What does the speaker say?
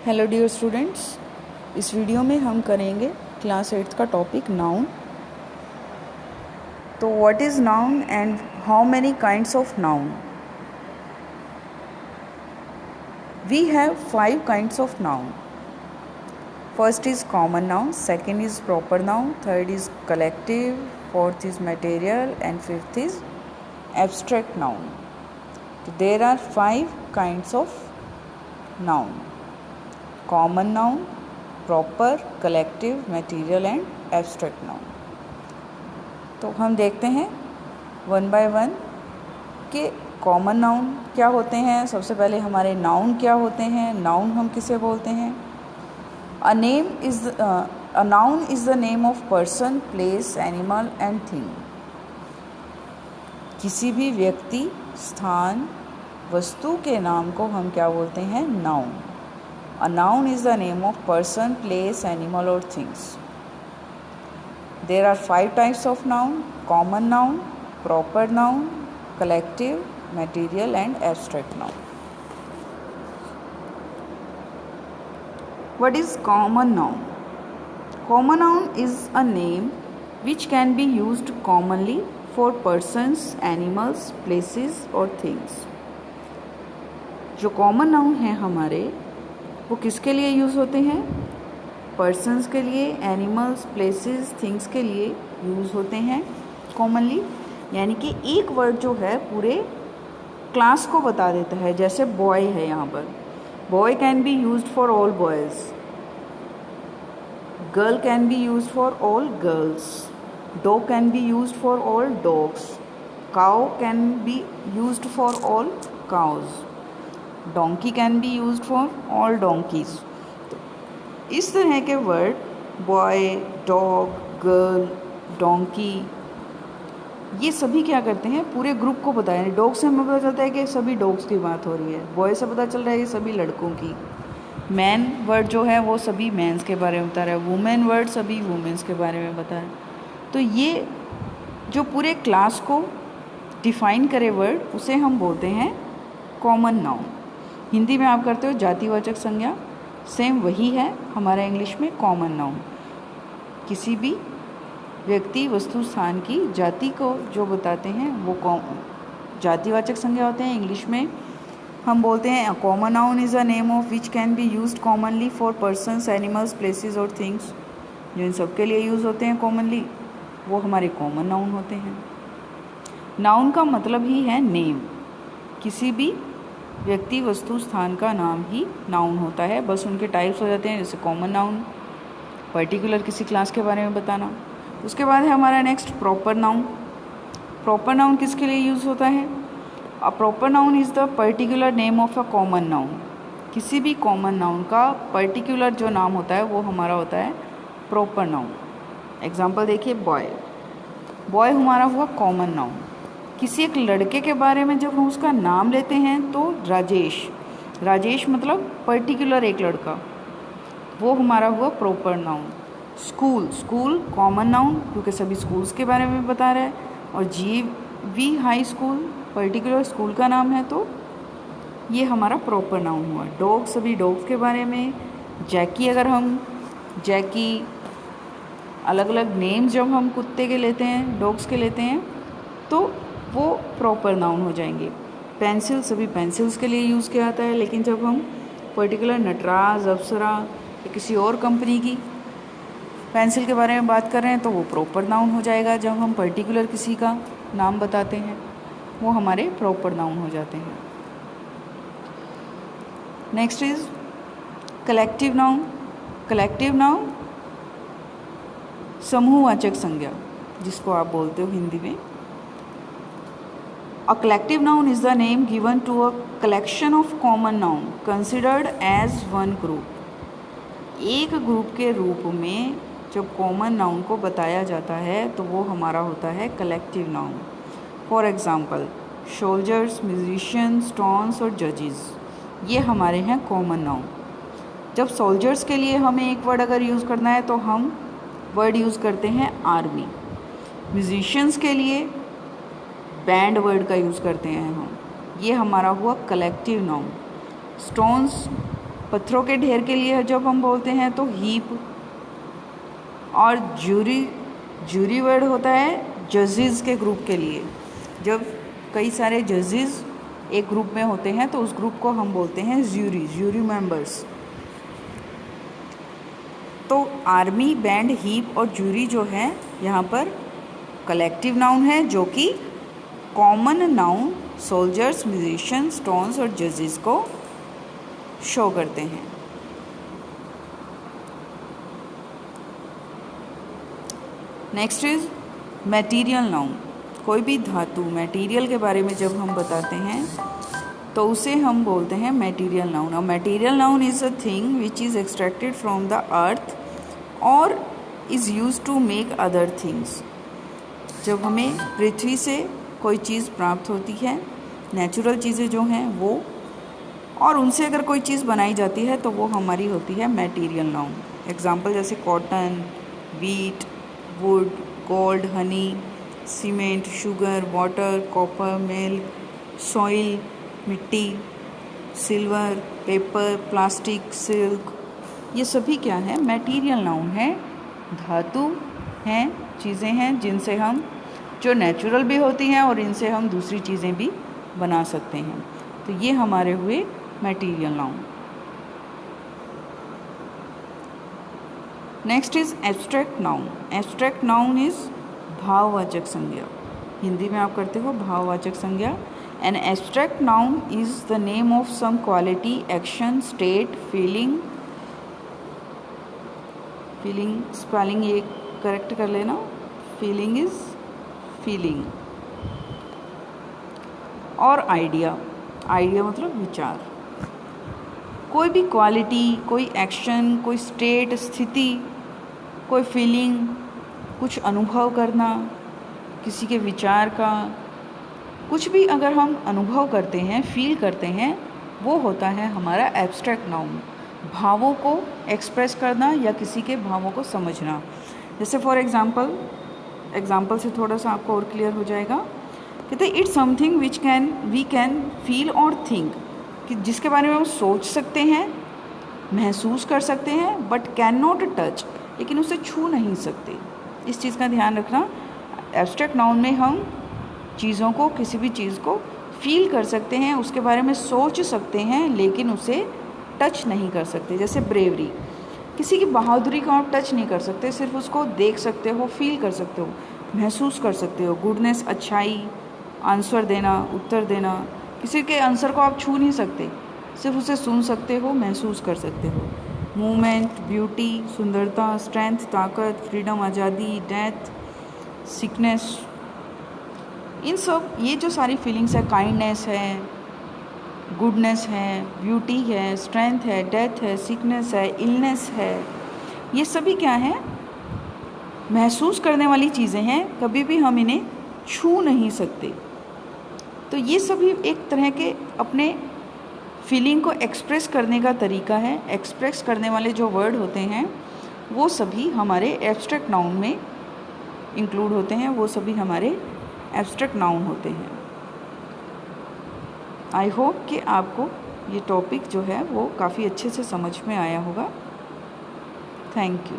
Hello dear students, इस video में हम करेंगे क्लास 8 का टॉपिक नाउन। तो what is noun and how many kinds of noun? We have 5 kinds of noun. First is common noun, second is proper noun, third is collective, fourth is material, and fifth is abstract noun. So there are 5 kinds of noun: common noun, proper, collective, material and abstract noun. तो हम देखते हैं one by one कि common noun क्या होते हैं. सबसे पहले हमारे नाउन क्या होते हैं, नाउन हम किसे बोलते हैं. A noun is the name of person, place, animal and thing. किसी भी व्यक्ति, स्थान, वस्तु के नाम को हम क्या बोलते हैं, noun. A noun is the name of person, place, animal or things. There are 5 types of noun: common noun, proper noun, collective, material and abstract noun. What is common noun? Common noun is a name which can be used commonly for persons, animals, places or things. जो common noun हैं हमारे, वो किसके लिए use होते हैं? Persons के लिए, एनिमल्स, प्लेसेस, थिंग्स के लिए यूज़ होते हैं कॉमनली. यानी कि एक वर्ड जो है पूरे क्लास को बता देता है. जैसे बॉय है यहाँ पर, boy can be used for all boys, girl can be used for all girls, dog can be used for all dogs, cow can be used for all cows, donkey can be used for all donkeys. इस तरह के word boy, dog, girl, donkey, ये सभी क्या करते हैं, पूरे group को बताया. डॉग से हमें पता चलता है कि सभी डॉग्स की बात हो रही है. बॉय से पता चल रहा है कि सभी लड़कों की. मैन वर्ड जो है वो सभी मैंस के बारे में बता रहा है. वुमेन वर्ड सभी वुमेन्स के बारे में बता रहा है. तो ये जो पूरे क्लास को डिफाइन करे वर्ड, उसे हम बोलते हैं कॉमन नाउन. हिंदी में आप करते हो जातिवाचक संज्ञा, सेम वही है हमारा इंग्लिश में कॉमन नाउन. किसी भी व्यक्ति, वस्तु, स्थान की जाति को जो बताते हैं वो जातिवाचक संज्ञा होते हैं. इंग्लिश में हम बोलते हैं common noun is a name of which can be used commonly for persons, animals, places और थिंग्स. जो इन सब के लिए यूज़ होते हैं कॉमनली, वो हमारे कॉमन नाउन होते हैं. नाउन का मतलब ही है नेम. किसी भी व्यक्ति, वस्तु, स्थान का नाम ही नाउन होता है. बस उनके टाइप्स हो जाते हैं, जैसे कॉमन नाउन, पर्टिकुलर किसी क्लास के बारे में बताना. उसके बाद है हमारा next proper noun. Proper noun किसके लिए यूज़ होता है? A proper noun is the particular name of a common noun. किसी भी कॉमन नाउन का पर्टिकुलर जो नाम होता है वो हमारा होता है प्रॉपर नाउन. एग्जाम्पल देखिए, बॉय. बॉय हमारा हुआ कॉमन नाउन. किसी एक लड़के के बारे में जब हम उसका नाम लेते हैं तो राजेश, राजेश मतलब पर्टिकुलर एक लड़का, वो हमारा हुआ proper noun. School, school common noun क्योंकि सभी स्कूल्स के बारे में बता रहा है. और GV high school particular school का नाम है, तो ये हमारा प्रॉपर नाउन हुआ. डॉग, सभी डॉग्स के बारे में. जैकी, अगर हम जैकी, अलग अलग नेम्स जब हम कुत्ते के लेते हैं, डॉग्स के लेते हैं, तो वो प्रॉपर नाउन हो जाएंगे. पेंसिल, सभी पेंसिल्स के लिए यूज़ किया जाता है. लेकिन जब हम पर्टिकुलर नटराज, अप्सरा या किसी और कंपनी की पेंसिल के बारे में बात कर रहे हैं तो वो प्रॉपर नाउन हो जाएगा. जब हम पर्टिकुलर किसी का नाम बताते हैं वो हमारे प्रॉपर नाउन हो जाते हैं. Next is collective noun. Collective noun समूहवाचक संज्ञा, जिसको आप बोलते हो हिंदी में. A collective noun is the name given to a collection of common noun considered as one group. एक ग्रुप के रूप में जब कॉमन नाउन को बताया जाता है तो वो हमारा होता है collective noun. For example, soldiers, musicians, stones और जजेस, ये हमारे हैं कॉमन नाउन. जब सोल्जर्स के लिए हमें एक वर्ड अगर यूज़ करना है तो हम वर्ड यूज़ करते हैं आर्मी. म्यूजिशियंस के लिए बैंड वर्ड का यूज़ करते हैं हम. ये हमारा हुआ कलेक्टिव नाउन. स्टोन्स पत्थरों के ढेर के लिए जब हम बोलते हैं तो हीप। और जूरी वर्ड होता है जजेस के ग्रुप के लिए। जब कई सारे जजेस एक ग्रुप में होते हैं तो उस ग्रुप को हम बोलते हैं ज्यूरी मेंबर्स। तो आर्मी, बैंड, हीप और जूरी जो है यहाँ पर कलेक्टिव नाउन है, जो कि common noun soldiers, musicians, stones और जजेस को शो करते हैं। Next is material noun. कोई भी धातु, मटेरियल के बारे में जब हम बताते हैं तो उसे हम बोलते हैं मटेरियल नाउन। और material noun is a thing which is extracted from the earth और is use to make other things. जब हमें पृथ्वी से कोई चीज़ प्राप्त होती है, नेचुरल चीज़ें जो हैं वो, और उनसे अगर कोई चीज़ बनाई जाती है तो वो हमारी होती है मटेरियल नाउन। एग्जाम्पल जैसे cotton, wheat, would, gold, Honey, cement, sugar, water, copper, milk, soil, मिट्टी, सिल्वर, पेपर, प्लास्टिक, सिल्क, ये सभी क्या है? मटेरियल नाउन है। धातु हैं, चीज़ें हैं जिनसे हम, जो नेचुरल भी होती हैं और इनसे हम दूसरी चीज़ें भी बना सकते हैं। तो ये हमारे हुए material noun. Next is abstract noun. Abstract noun is भाववाचक संज्ञा। हिंदी में आप करते हो भाववाचक संज्ञा। An abstract noun is the name of some quality, action, state, feeling spelling ये करेक्ट कर लेना, फीलिंग इज फीलिंग, और आइडिया मतलब विचार। कोई भी क्वालिटी, कोई एक्शन, कोई स्टेट, स्थिति, कोई फीलिंग, कुछ अनुभव करना, किसी के विचार का, कुछ भी अगर हम अनुभव करते हैं, फील करते हैं, वो होता है हमारा एब्स्ट्रैक्ट नाउन। भावों को एक्सप्रेस करना या किसी के भावों को समझना। जैसे फॉर एग्जाम्पल से थोड़ा सा आपको और क्लियर हो जाएगा। कहते हैं it's something which we can feel और थिंक, कि जिसके बारे में हम सोच सकते हैं, महसूस कर सकते हैं, बट कैन नॉट टच, लेकिन उसे छू नहीं सकते। इस चीज़ का ध्यान रखना। एब्स्ट्रैक्ट नाउन में हम चीज़ों को, किसी भी चीज़ को फील कर सकते हैं, उसके बारे में सोच सकते हैं, लेकिन उसे टच नहीं कर सकते। जैसे ब्रेवरी, किसी की बहादुरी को आप टच नहीं कर सकते, सिर्फ उसको देख सकते हो, फील कर सकते हो, महसूस कर सकते हो। गुडनेस, अच्छाई, आंसर देना, उत्तर देना, किसी के आंसर को आप छू नहीं सकते, सिर्फ उसे सुन सकते हो, महसूस कर सकते हो। मूवमेंट, ब्यूटी, सुंदरता, स्ट्रेंथ, ताकत, फ्रीडम, आज़ादी, डेथ, सिकनेस, इन सब, ये जो सारी फीलिंग्स है, काइंडनेस है, गुडनेस है, ब्यूटी है, स्ट्रेंथ है, डेथ है, सिकनेस है, इलनेस है, ये सभी क्या है? महसूस करने वाली चीज़ें हैं, कभी भी हम इन्हें छू नहीं सकते। तो ये सभी एक तरह के अपने फीलिंग को एक्सप्रेस करने का तरीका है। एक्सप्रेस करने वाले जो वर्ड होते हैं वो सभी हमारे एब्स्ट्रैक्ट नाउन में इंक्लूड होते हैं, वो सभी हमारे एब्स्ट्रैक्ट नाउन होते हैं। आई होप कि आपको ये टॉपिक जो है वो काफ़ी अच्छे से समझ में आया होगा। Thank you.